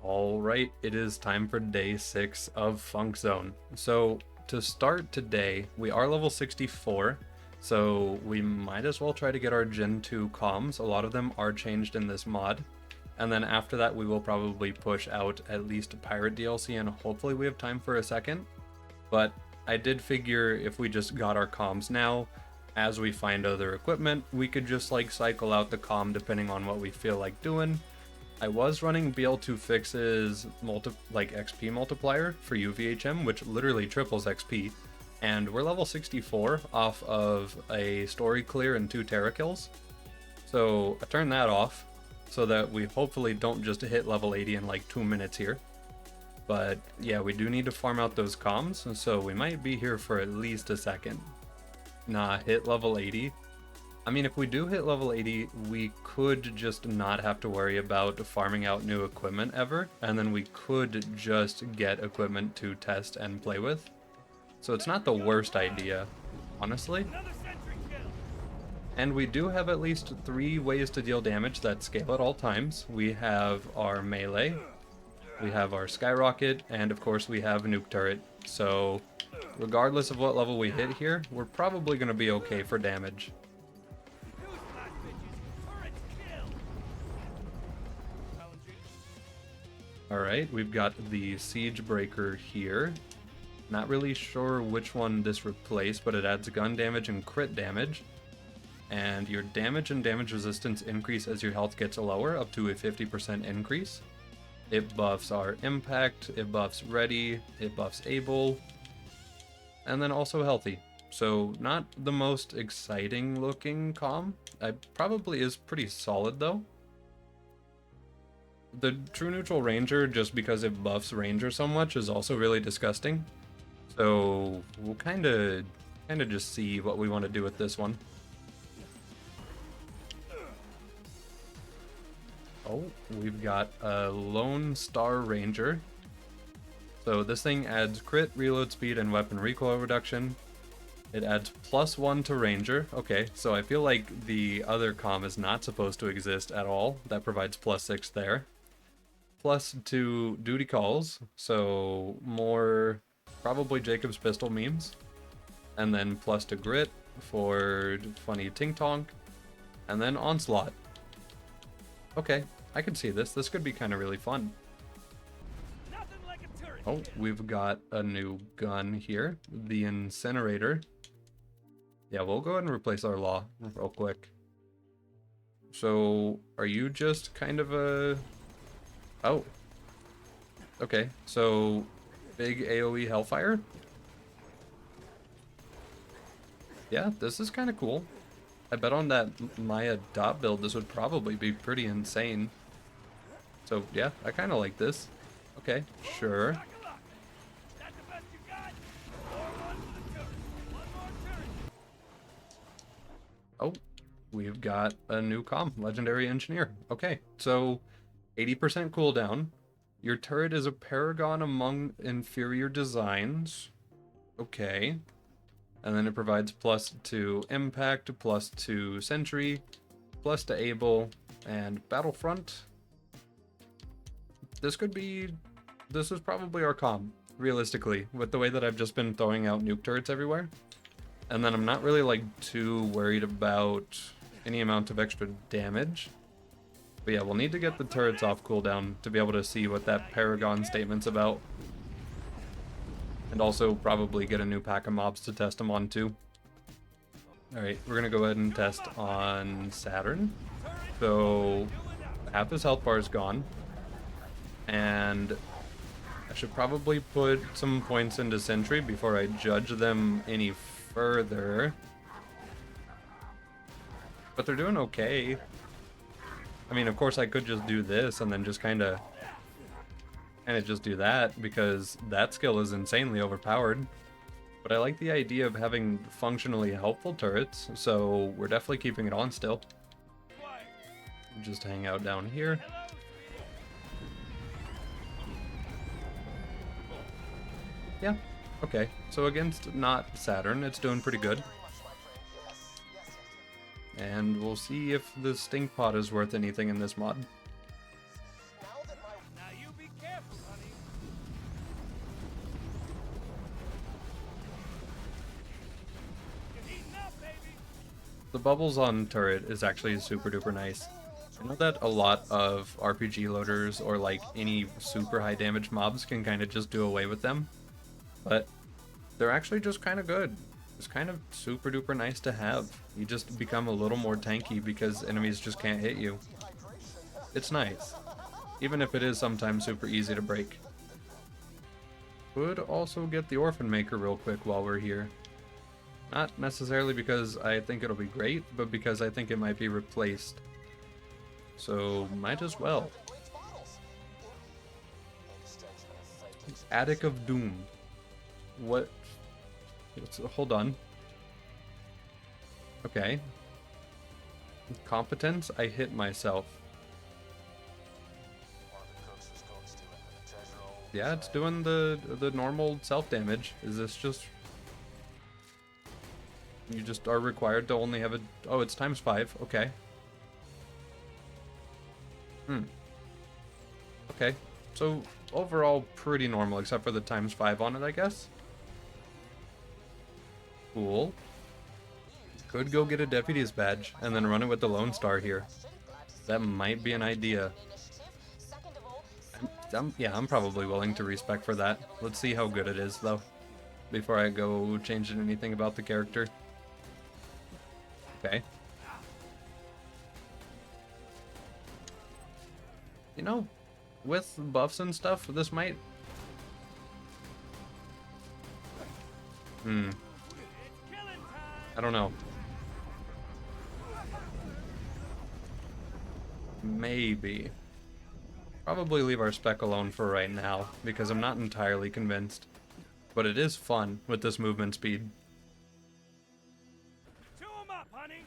Alright, it is time for day 6 of Funkzone. So, to start today, we are level 64, so we might as well try to get our Gen 2 comms. A lot of them are changed in this mod. And then after that, we will probably push out at least Pirate DLC, and hopefully we have time for a second. But I did figure if we just got our comms now, as we find other equipment, we could just like cycle out the comm depending on what we feel like doing. I was running BL2 Fix's XP multiplier for UVHM, which literally triples XP, and we're level 64 off of a story clear and 2 Terra kills. So I turned that off so that we hopefully don't just hit level 80 in like 2 minutes here. But yeah, we do need to farm out those comms, so we might be here for at least a second. Nah, hit level 80. I mean, if we do hit level 80, we could just not have to worry about farming out new equipment ever, and then we could just get equipment to test and play with. So it's not the worst idea, honestly. And we do have at least 3 ways to deal damage that scale at all times. We have our melee, we have our skyrocket, and of course we have a nuke turret. So regardless of what level we hit here, we're probably going to be okay for damage. Alright, we've got the Siege Breaker here. Not really sure which one this replaced, but it adds gun damage and crit damage. And your damage and damage resistance increase as your health gets lower, up to a 50% increase. It buffs our impact, it buffs ready, it buffs able, and then also healthy. So not the most exciting looking comm. It probably is pretty solid though. The True Neutral Ranger, just because it buffs Ranger so much, is also really disgusting. So we'll kind of just see what we want to do with this one. Oh, we've got a Lone Star Ranger. So this thing adds crit, reload speed, and weapon recoil reduction. It adds +1 to Ranger. Okay, so I feel like the other comm is not supposed to exist at all. That provides +6 there. +2 duty calls, so more probably Jacob's pistol memes. And then +2 grit for funny tink tonk. And then onslaught. Okay, I can see this. This could be kind of really fun. Oh, we've got a new gun here. The incinerator. Yeah, we'll go ahead and replace our law real quick. So, are you just kind of a... Oh. Okay, so big AoE Hellfire? Yeah, this is kind of cool. I bet on that Maya dot build this would probably be pretty insane. So yeah, I kind of like this. Okay, sure. Oh, we've got a new comm, Legendary Engineer. Okay, so 80% cooldown. Your turret is a paragon among inferior designs. Okay. And then it provides +2 impact, +2 sentry, +2 able, and battlefront. This is probably our comm, realistically, with the way that I've just been throwing out nuke turrets everywhere. And then I'm not really like too worried about any amount of extra damage. But yeah, we'll need to get the turrets off cooldown to be able to see what that Paragon statement's about. And also probably get a new pack of mobs to test them on too. Alright, we're gonna go ahead and test on Saturn. So half his health bar is gone. And I should probably put some points into Sentry before I judge them any further. But they're doing okay. I mean, of course I could just do this and then just kind of just do that, because that skill is insanely overpowered. But I like the idea of having functionally helpful turrets, so we're definitely keeping it on still. Just hang out down here. Yeah, okay. So against not Saturn, it's doing pretty good. And we'll see if the stink pot is worth anything in this mod. The bubbles on turret is actually super duper nice. I know that a lot of RPG loaders or like any super high damage mobs can kind of just do away with them, but they're actually just kind of good. It's kind of super duper nice to have. You just become a little more tanky because enemies just can't hit you. It's nice, even if it is sometimes super easy to break. Could also get the Orphan Maker real quick while we're here. Not necessarily because I think it'll be great, but because I think it might be replaced. So, might as well. Attic of Doom. What? Hold on. Okay. Competence? I hit myself. Yeah, it's doing the normal self-damage. Is this just... You just are required to only have a... Oh, it's ×5. Okay. Okay. So, overall, pretty normal, except for the ×5 on it, I guess. Cool. Could go get a Deputy's Badge, and then run it with the Lone Star here. That might be an idea. I'm probably willing to respec for that. Let's see how good it is, though, before I go changing anything about the character. Okay. You know, with buffs and stuff, this might... I don't know. Maybe. Probably leave our spec alone for right now, because I'm not entirely convinced. But it is fun with this movement speed. Chew 'em up, honey.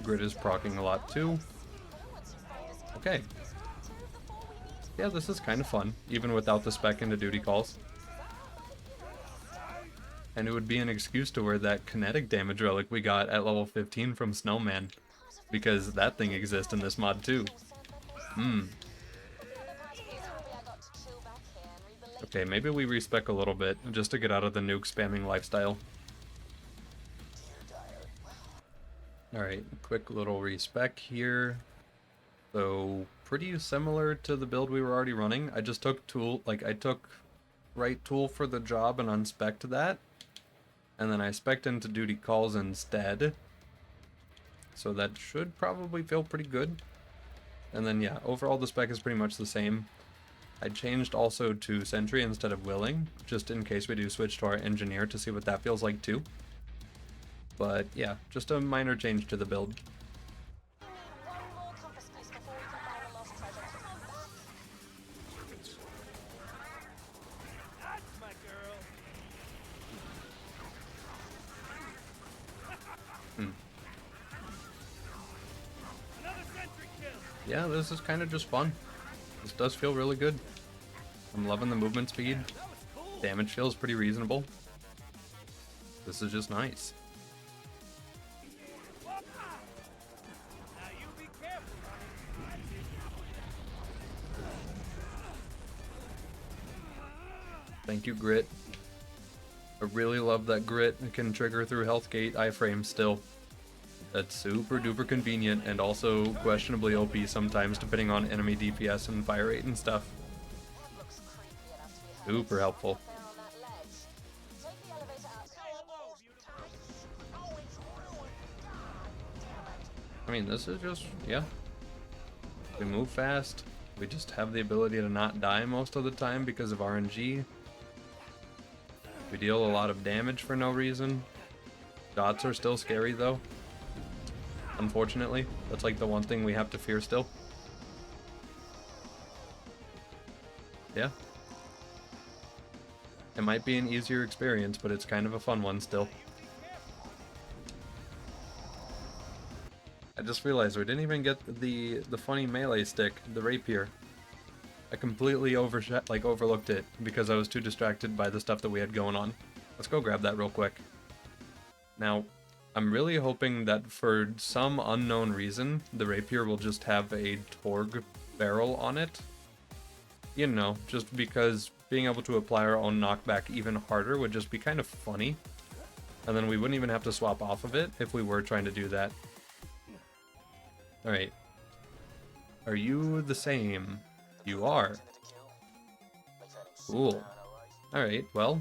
Grid is proccing a lot too. Okay. Yeah, this is kind of fun, even without the spec into duty calls. And it would be an excuse to wear that kinetic damage relic we got at level 15 from Snowman, because that thing exists in this mod too. Okay, maybe we respec a little bit, just to get out of the nuke spamming lifestyle. Alright, quick little respec here. So, pretty similar to the build we were already running. I just took I took right tool for the job and unspec'd that. And then I spec'd into duty calls instead. So that should probably feel pretty good. And then yeah, overall the spec is pretty much the same. I changed also to Sentry instead of Willing, just in case we do switch to our Engineer to see what that feels like too. But yeah, just a minor change to the build. Yeah, this is kind of just fun. This does feel really good. I'm loving the movement speed. Damage feels pretty reasonable. This is just nice. Thank you, Grit. I really love that Grit can trigger through Health Gate iframe still. That's super duper convenient and also questionably OP sometimes depending on enemy DPS and fire rate and stuff. Super helpful. I mean, this is just, yeah. We move fast. We just have the ability to not die most of the time because of RNG. We deal a lot of damage for no reason. Dots are still scary though. Unfortunately, that's like the one thing we have to fear still. Yeah. It might be an easier experience, but it's kind of a fun one still. I just realized we didn't even get the funny melee stick, the rapier. I completely overlooked it because I was too distracted by the stuff that we had going on. Let's go grab that real quick. Now, I'm really hoping that for some unknown reason, the rapier will just have a Torg barrel on it. You know, just because being able to apply our own knockback even harder would just be kind of funny. And then we wouldn't even have to swap off of it if we were trying to do that. Alright. Are you the same? You are. Cool. Alright, well.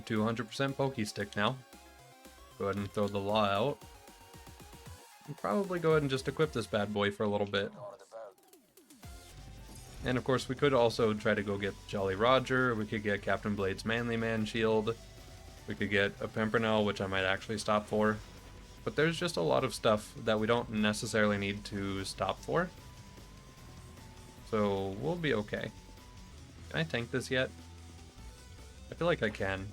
200% Pokey Stick now. Go ahead and throw the law out. And probably go ahead and just equip this bad boy for a little bit. And of course we could also try to go get Jolly Roger, we could get Captain Blade's Manly Man shield, we could get a Pimpernel, which I might actually stop for. But there's just a lot of stuff that we don't necessarily need to stop for. So we'll be okay. Can I tank this yet? I feel like I can.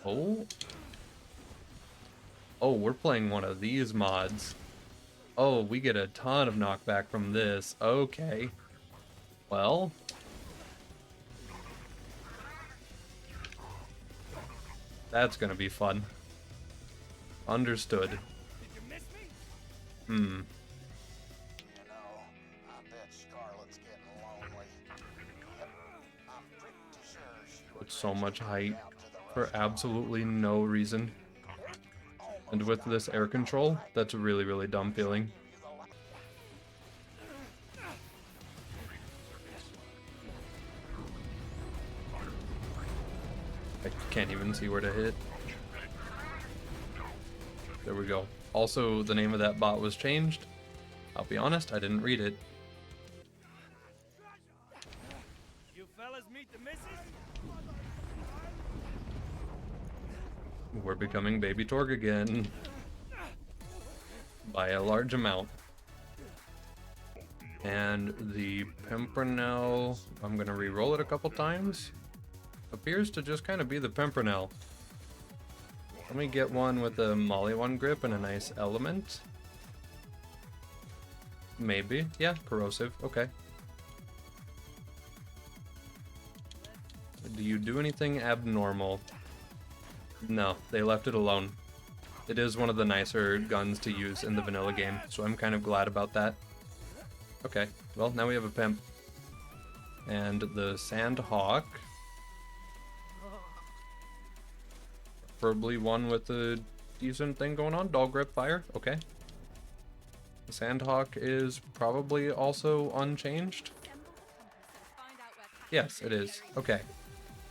Oh? Oh, we're playing one of these mods. Oh, we get a ton of knockback from this. Okay. Well. That's gonna be fun. Understood. Hmm. Put so much height for absolutely no reason. And with this air control, that's a really, really dumb feeling. I can't even see where to hit. There we go. Also, the name of that bot was changed. I'll be honest, I didn't read it. You fellas meet the missus? We're becoming Baby Torg again. By a large amount. And the Pimpernel, I'm gonna re-roll it a couple times. Appears to just kind of be the Pimpernel. Let me get one with a Molly 1 grip and a nice element. Maybe. Yeah, corrosive. Okay. Do you do anything abnormal? No, they left it alone. It is one of the nicer guns to use in the vanilla game, so I'm kind of glad about that. Okay, well, now we have a pimp. And the Sandhawk. Preferably one with a decent thing going on. Dog grip fire, okay. The Sandhawk is probably also unchanged. Yes, it is. Okay.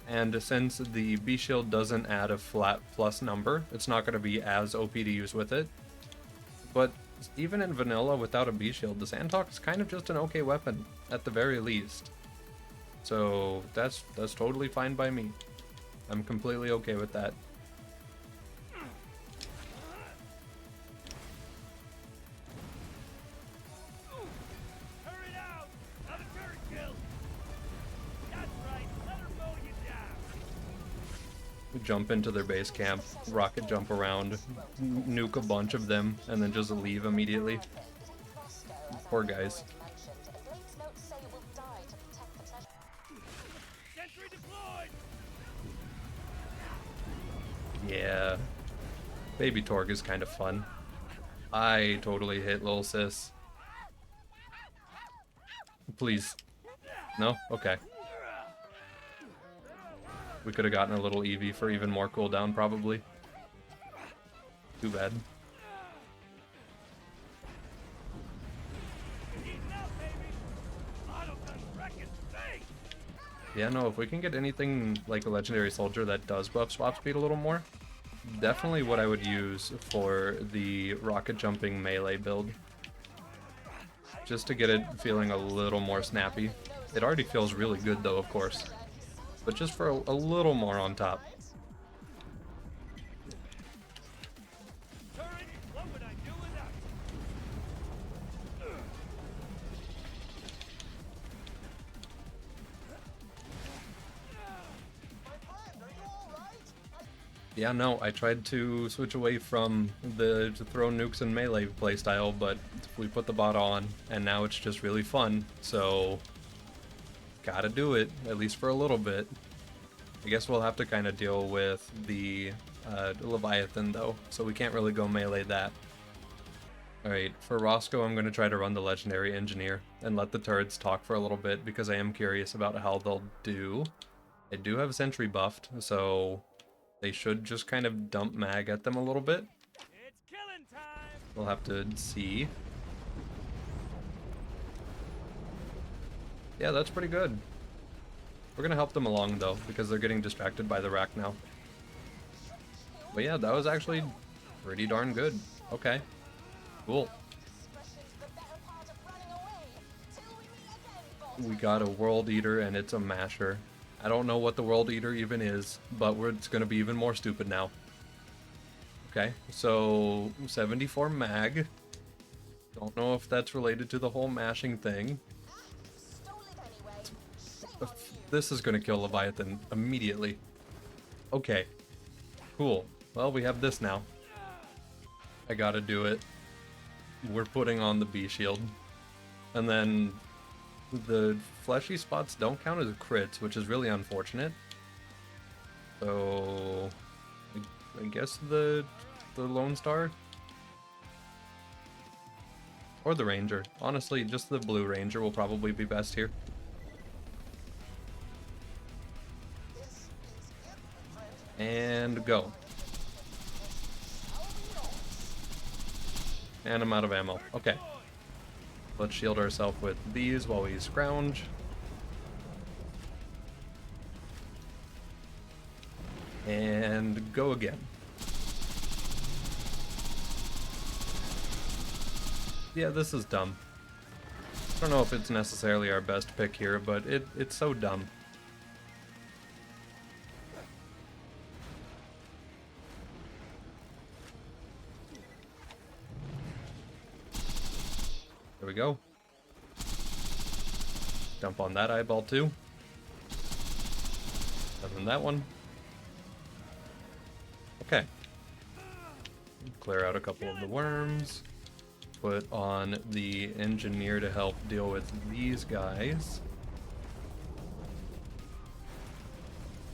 And since the B shield doesn't add a flat plus number, it's not going to be as OP to use with it. But even in vanilla without a B shield, the Sandhawk is kind of just an okay weapon, at the very least. So that's totally fine by me. I'm completely okay with that. Jump into their base camp, rocket jump around, nuke a bunch of them, and then just leave immediately. Poor guys. Yeah. Baby Torg is kind of fun. I totally hit Lil Sis. Please. No? Okay. We could have gotten a little Eevee for even more cooldown, probably. Too bad. Yeah, no, if we can get anything like a legendary soldier that does buff swap speed a little more, definitely what I would use for the rocket jumping melee build. Just to get it feeling a little more snappy. It already feels really good though, of course. But just for a little more on top. Yeah, no, I tried to switch away from the to throw nukes and melee playstyle, but we put the bot on, and now it's just really fun, so gotta do it, at least for a little bit. I guess we'll have to kind of deal with the Leviathan though, so we can't really go melee that. Alright, for Roscoe I'm going to try to run the Legendary Engineer and let the turrets talk for a little bit because I am curious about how they'll do. I do have Sentry buffed, so they should just kind of dump mag at them a little bit. It's killing time. We'll have to see. Yeah, that's pretty good. We're going to help them along though because they're getting distracted by the rack now. But yeah, that was actually pretty darn good. Okay. Cool. We got a World Eater and it's a Masher. I don't know what the World Eater even is, but it's going to be even more stupid now. Okay, so 74 mag. Don't know if that's related to the whole mashing thing. This is going to kill Leviathan immediately. Okay, cool. Well, we have this now. I gotta do it. We're putting on the B shield. And then the fleshy spots don't count as crits, which is really unfortunate. So I guess the Lone Star? Or the Ranger. Honestly, just the Blue Ranger will probably be best here. And go. And I'm out of ammo. Okay. Let's shield ourselves with these while we scrounge. And go again. Yeah, this is dumb. I don't know if it's necessarily our best pick here, but it's so dumb. There we go. Dump on that eyeball too. And then that one. Okay. Clear out a couple of the worms. Put on the engineer to help deal with these guys.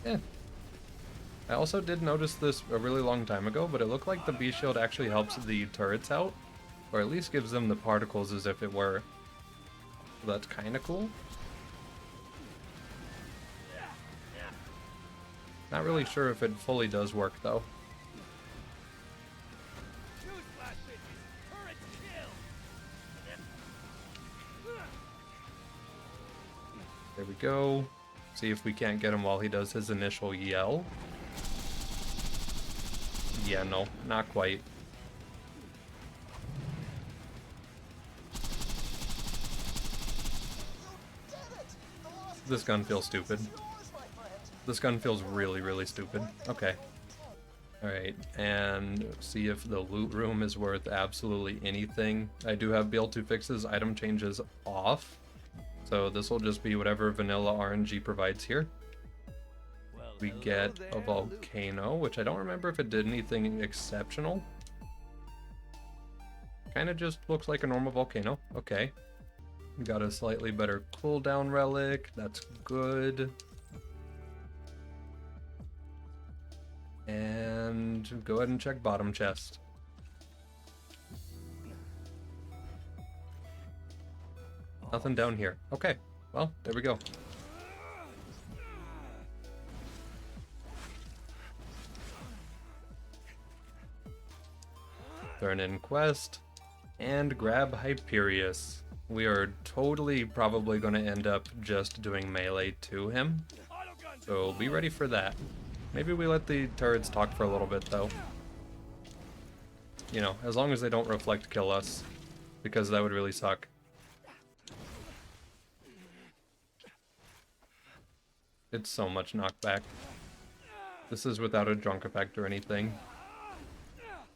Yeah. I also did notice this a really long time ago, but it looked like the B shield actually helps the turrets out. Or at least gives them the particles as if it were. So that's kind of cool. Not really sure if it fully does work though. There we go. See if we can't get him while he does his initial yell. Yeah, no, not quite. This gun feels stupid. This gun feels really, really stupid. Okay. Alright, and see if the loot room is worth absolutely anything. I do have BL2 fixes item changes off. So this will just be whatever vanilla RNG provides here. We get a volcano, which I don't remember if it did anything exceptional. Kind of just looks like a normal volcano. Okay. We got a slightly better cooldown relic. That's good. And go ahead and check bottom chest. Nothing down here. Okay. Well, there we go. Turn in quest. And grab Hyperius. We are totally probably going to end up just doing melee to him. So be ready for that. Maybe we let the turrets talk for a little bit though. You know, as long as they don't reflect kill us. Because that would really suck. It's so much knockback. This is without a drunk effect or anything.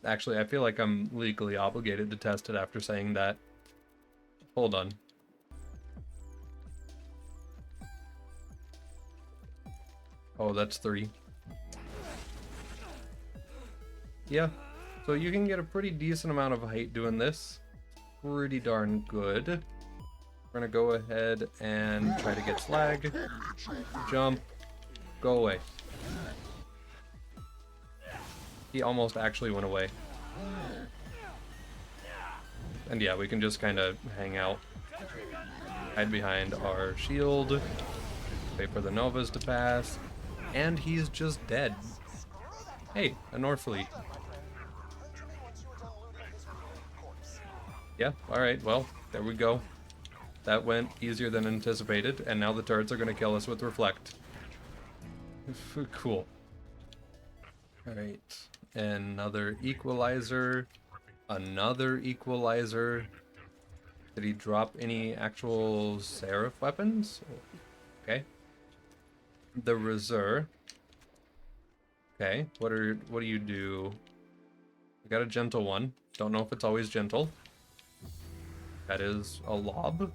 Actually, I feel like I'm legally obligated to test it after saying that. Hold on. Oh, that's 3. Yeah, so you can get a pretty decent amount of height doing this. Pretty darn good. We're gonna go ahead and try to get slag. Jump. Go away. He almost actually went away. And yeah, we can just kind of hang out. Hide behind our shield. Wait for the Novas to pass. And he's just dead. Hey, a Norfleet. Yeah, alright, well, there we go. That went easier than anticipated, and now the turrets are going to kill us with Reflect. Cool. Alright, another equalizer. Another equalizer. Did he drop any actual Seraph weapons? Okay. The Reserve. Okay, what do you do? I got a gentle one. Don't know if it's always gentle. That is a lob.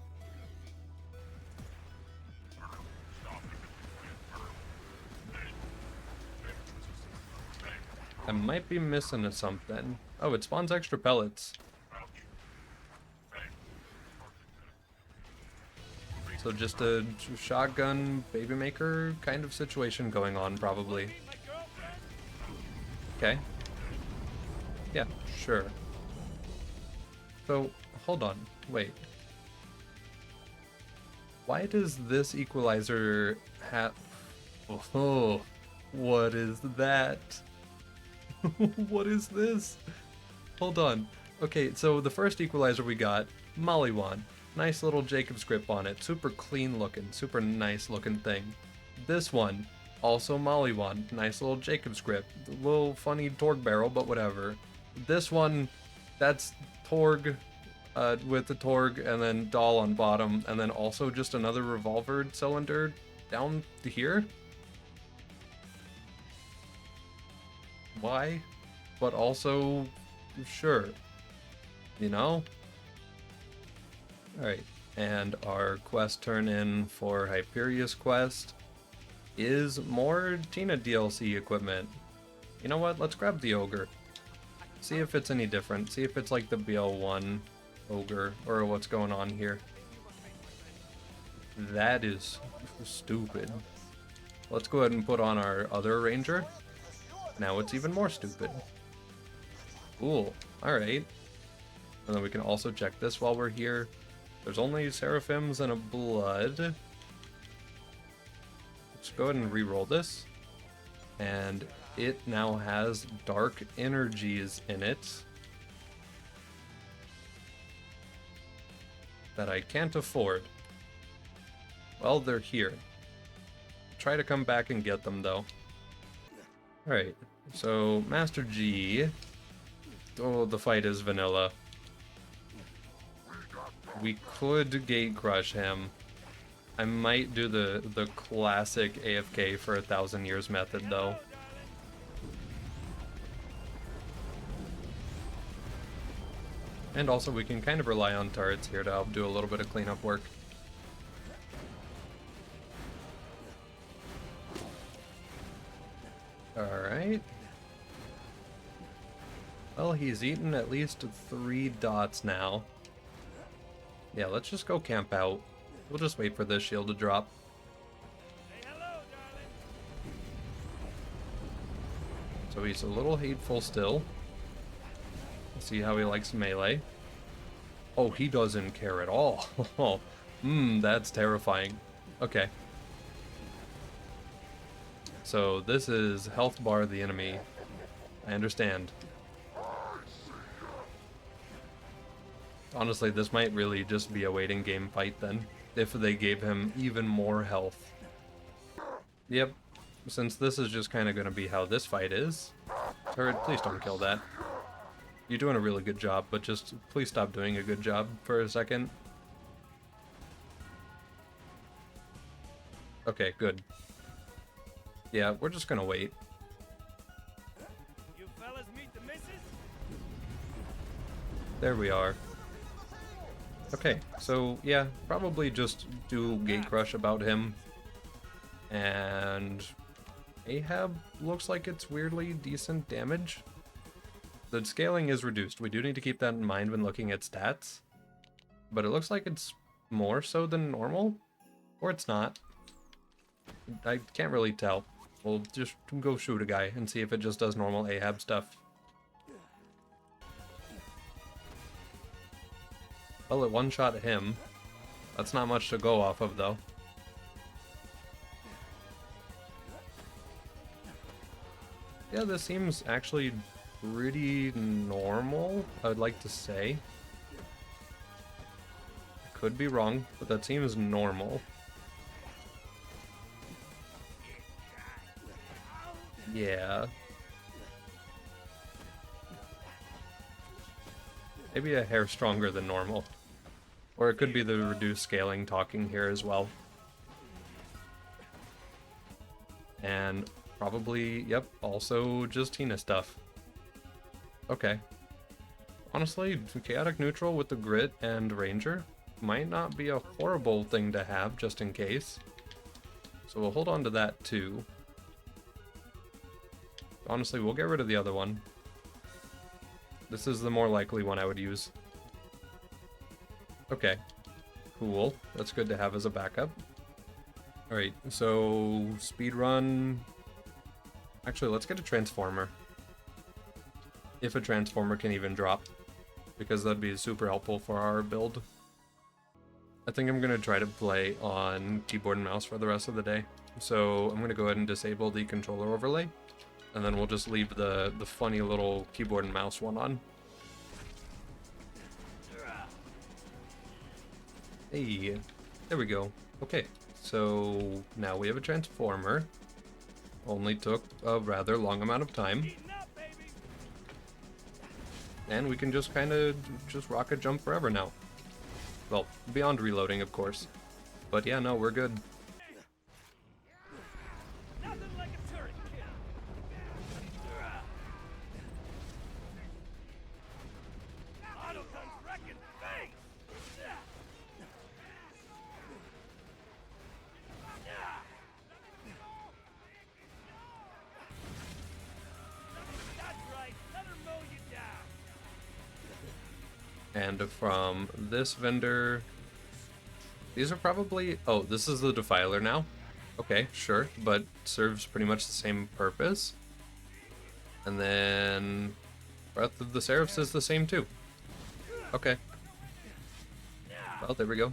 I might be missing something. Oh, it spawns extra pellets. So just a shotgun baby maker kind of situation going on, probably. Okay. Yeah, sure. So, hold on. Wait. Why does this equalizer have... Oh, what is that? What is this? Hold on. Okay, so the first equalizer we got, Mollywan. Nice little Jacob's grip on it. Super clean looking, super nice looking thing. This one, also Mollywan. Nice little Jacob's grip. A little funny Torg barrel, but whatever. This one, that's Torg with the Torg and then Doll on bottom, and then also just another revolver cylinder down to here. Why? But also, sure. You know? Alright, and our quest turn in for Hyperius quest is more Tina DLC equipment. You know what? Let's grab the Ogre. See if it's any different. See if it's like the BL1 Ogre, or what's going on here. That is stupid. Let's go ahead and put on our other Ranger. Now it's even more stupid. Cool. Alright. And then we can also check this while we're here. There's only Seraphims and a Blood. Let's go ahead and re-roll this. And it now has dark energies in it that I can't afford. Well, they're here. Try to come back and get them, though. Alright, so Master G. Oh, the fight is vanilla. We could gate crush him. I might do the classic AFK for 1,000 years method, though. And also we can kind of rely on turrets here to help do a little bit of cleanup work. Alright. Well, he's eaten at least 3 dots now. Yeah, let's just go camp out. We'll just wait for this shield to drop. Say hello, darling. So he's a little hateful still. Let's see how he likes melee. Oh, he doesn't care at all. That's terrifying. Okay. So this is health bar the enemy. I understand. Honestly, this might really just be a waiting game fight then, if they gave him even more health. Yep, since this is just kind of going to be how this fight is. Turret, please don't kill that. You're doing a really good job, but just please stop doing a good job for a second. Okay, good. Yeah, we're just going to wait. You fellas meet the missus? There we are. Okay, so yeah, probably just do Gate Crush about him. And Ahab looks like it's weirdly decent damage. The scaling is reduced. We do need to keep that in mind when looking at stats. But it looks like it's more so than normal. Or it's not. I can't really tell. We'll just go shoot a guy and see if it just does normal Ahab stuff. Well, it one-shot him. That's not much to go off of, though. Yeah, this seems actually pretty normal, I would like to say. Could be wrong, but that seems normal. Yeah. Maybe a hair stronger than normal. Or it could be the reduced scaling talking here as well. And probably, yep, also just Tina stuff. Okay. Honestly, chaotic neutral with the grit and ranger might not be a horrible thing to have just in case. So we'll hold on to that too. Honestly, we'll get rid of the other one. This is the more likely one I would use. Okay. Cool. That's good to have as a backup. Alright, so speedrun. Actually, let's get a transformer. If a transformer can even drop. Because that'd be super helpful for our build. I think I'm going to try to play on keyboard and mouse for the rest of the day. So I'm going to go ahead and disable the controller overlay. And then we'll just leave the funny little keyboard and mouse one on. Hey, there we go. Okay, so now we have a transformer. Only took a rather long amount of time. Eating up, baby. And we can just kind of just rocket jump forever now. Well, beyond reloading, of course. But yeah, no, we're good. Nothing like a turret kill. Autogun's wrecking face. That's right. Let her mow you down. And from this vendor... These are probably... Oh, this is the Defiler now? Okay, sure, but serves pretty much the same purpose. And then... Breath of the Seraphs is the same too. Okay. Well, there we go.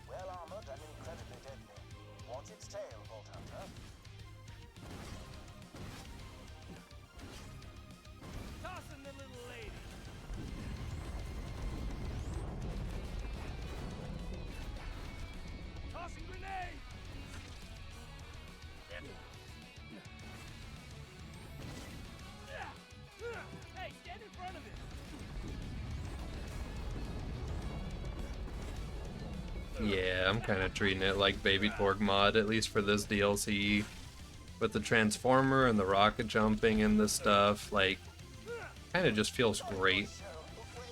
Well armored and incredibly deadly. Watch its tail, Bolt Hunter. Tossing the little lady. Tossing grenade. Hey, stand in front of it. Yeah, I'm kind of treating it like Baby Torg mod, at least for this DLC. With the Transformer and the rocket jumping and this stuff, like, kind of just feels great. So, wait.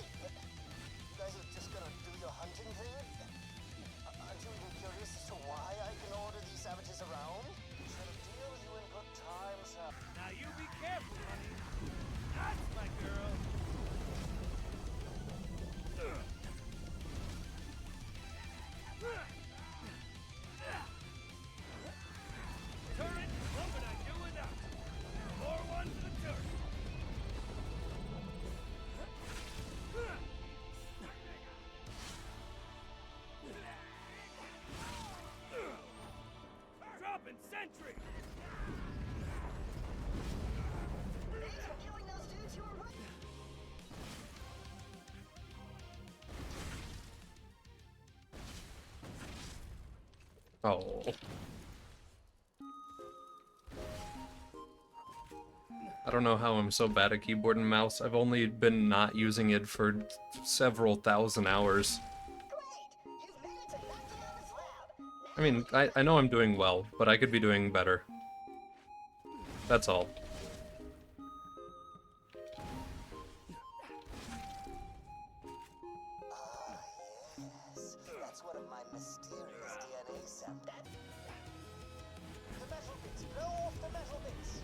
You guys are just gonna do your hunting here? Aren't you even curious as to why I can order these savages around? Shall deal you in good time, sir. Now you be careful, honey. That's my girl. Turret, what would I do without you? More one for the turret. Dropping sentry. Thanks for killing those dudes who were right. Oh. I don't know how I'm so bad at keyboard and mouse. I've only been not using it for several thousand hours. Great! You've made it to Maximum's lab. I mean, I know I'm doing well, but I could be doing better. That's all. Yes, that's one of my mysterious DNA samples. The metal bits! Blow off the metal bits!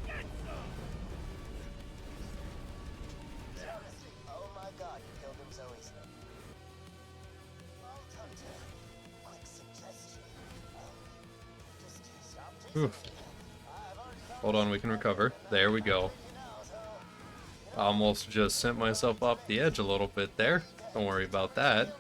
Get some! Seriously! Oh my god, you killed him so easily. Vault Hunter, quick suggestion. Just stop teasing Oof. me. I've already found Hold on, we can recover. There we go. Almost just sent myself off the edge a little bit there. Don't worry about that.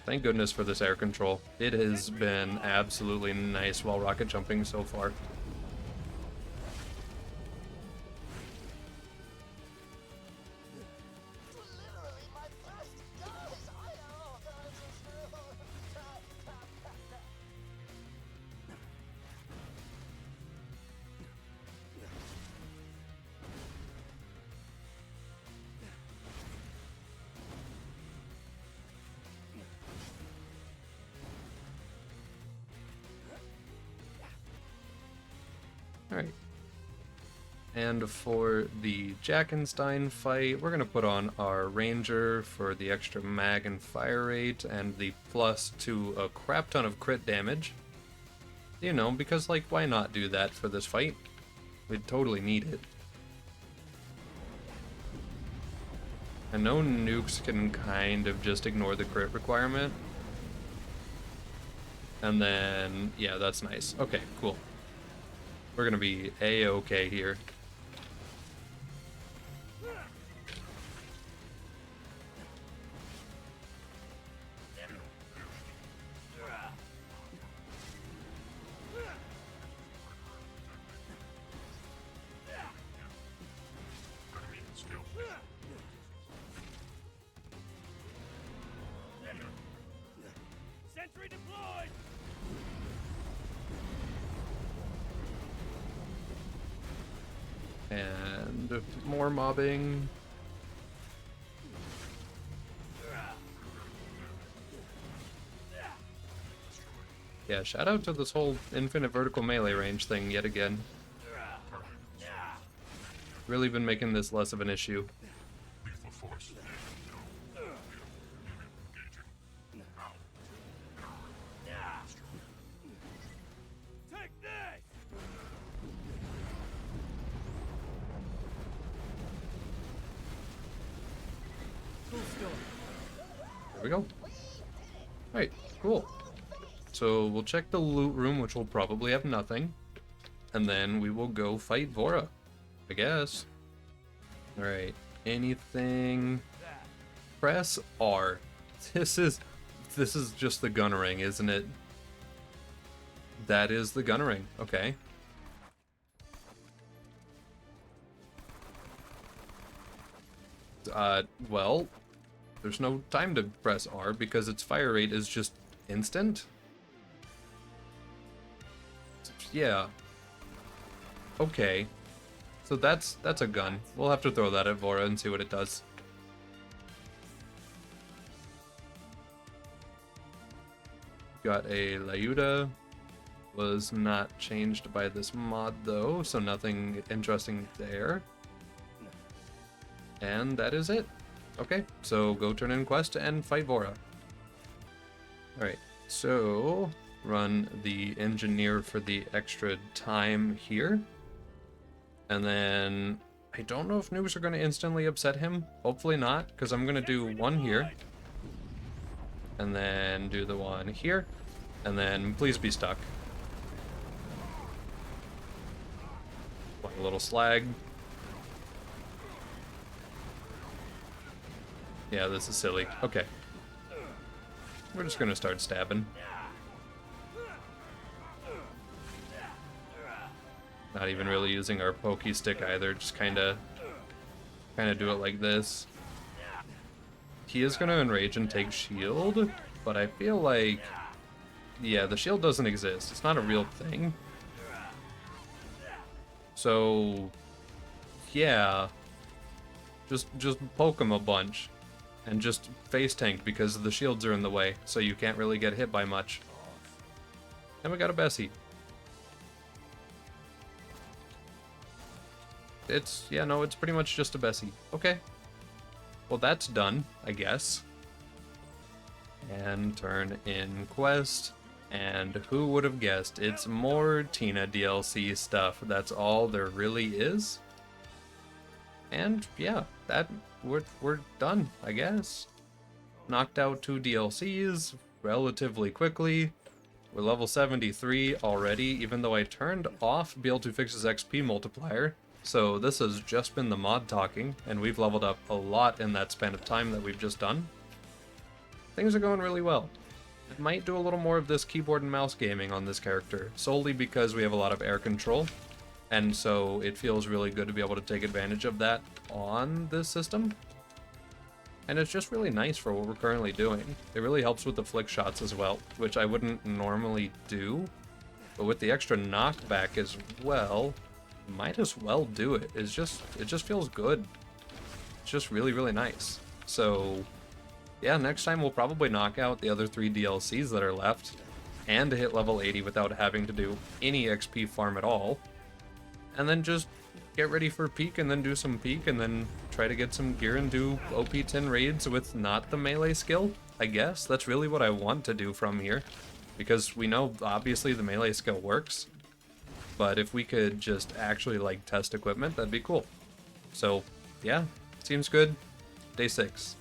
Thank goodness for this air control. It has been absolutely nice while rocket jumping so far. Literally my best guys! Oh god, it's so screwed! Alright. And for the Jackenstein fight, we're going to put on our Ranger for the extra mag and fire rate and the plus to a crap ton of crit damage. You know, because, like, why not do that for this fight? We totally need it. I know nukes can kind of just ignore the crit requirement. And then, yeah, that's nice. Okay, cool. We're gonna be A-okay here. Sentry deployed! And more mobbing. Yeah, shout out to this whole infinite vertical melee range thing yet again. Really been making this less of an issue. Lethal force. Take this! There we go. Alright, cool. So we'll check the loot room, which will probably have nothing. And then we will go fight Vora, I guess. Alright, anything... Press R. This is just the gunnering, isn't it? That is the gunnering, okay. Well, there's no time to press R because its fire rate is just instant. Yeah. Okay. So that's a gun. We'll have to throw that at Vora and see what it does. Got a Lyuda. Was not changed by this mod though, so nothing interesting there. And that is it. Okay, so go turn in quest and fight Vora. Alright, so run the engineer for the extra time here. And then I don't know if nukes are going to instantly upset him. Hopefully not, because I'm going to do one here. And then do the one here. And then please be stuck. A little slag. Yeah, this is silly. Okay. We're just gonna start stabbing. Not even really using our pokey stick either, just kinda do it like this. He is gonna enrage and take shield, but I feel like, yeah, the shield doesn't exist. It's not a real thing. So, yeah, just poke him a bunch, and just face tank because the shields are in the way, so you can't really get hit by much. And we got a Bessie. It's, yeah, no, it's pretty much just a Bessie. Okay. Well, that's done, I guess. and turn in quest. And who would have guessed? It's more Tina DLC stuff. That's all there really is. And yeah, we're done, I guess. Knocked out 2 DLCs relatively quickly. We're level 73 already, even though I turned off Be Able to Fix's XP multiplier. So this has just been the mod talking, and we've leveled up a lot in that span of time that we've just done. Things are going really well. I might do a little more of this keyboard and mouse gaming on this character, solely because we have a lot of air control, and so it feels really good to be able to take advantage of that on this system. And it's just really nice for what we're currently doing. It really helps with the flick shots as well, which I wouldn't normally do, but with the extra knockback as well, might as well do it. It just feels good. It's just really, really nice. So yeah, next time we'll probably knock out the other 3 DLCs that are left, and hit level 80 without having to do any XP farm at all, and then just get ready for peak, and then do some peak, and then try to get some gear and do OP 10 raids with not the melee skill, I guess. That's really what I want to do from here, because we know obviously the melee skill works, but if we could just actually like test equipment, that'd be cool. So yeah, seems good. Day 6.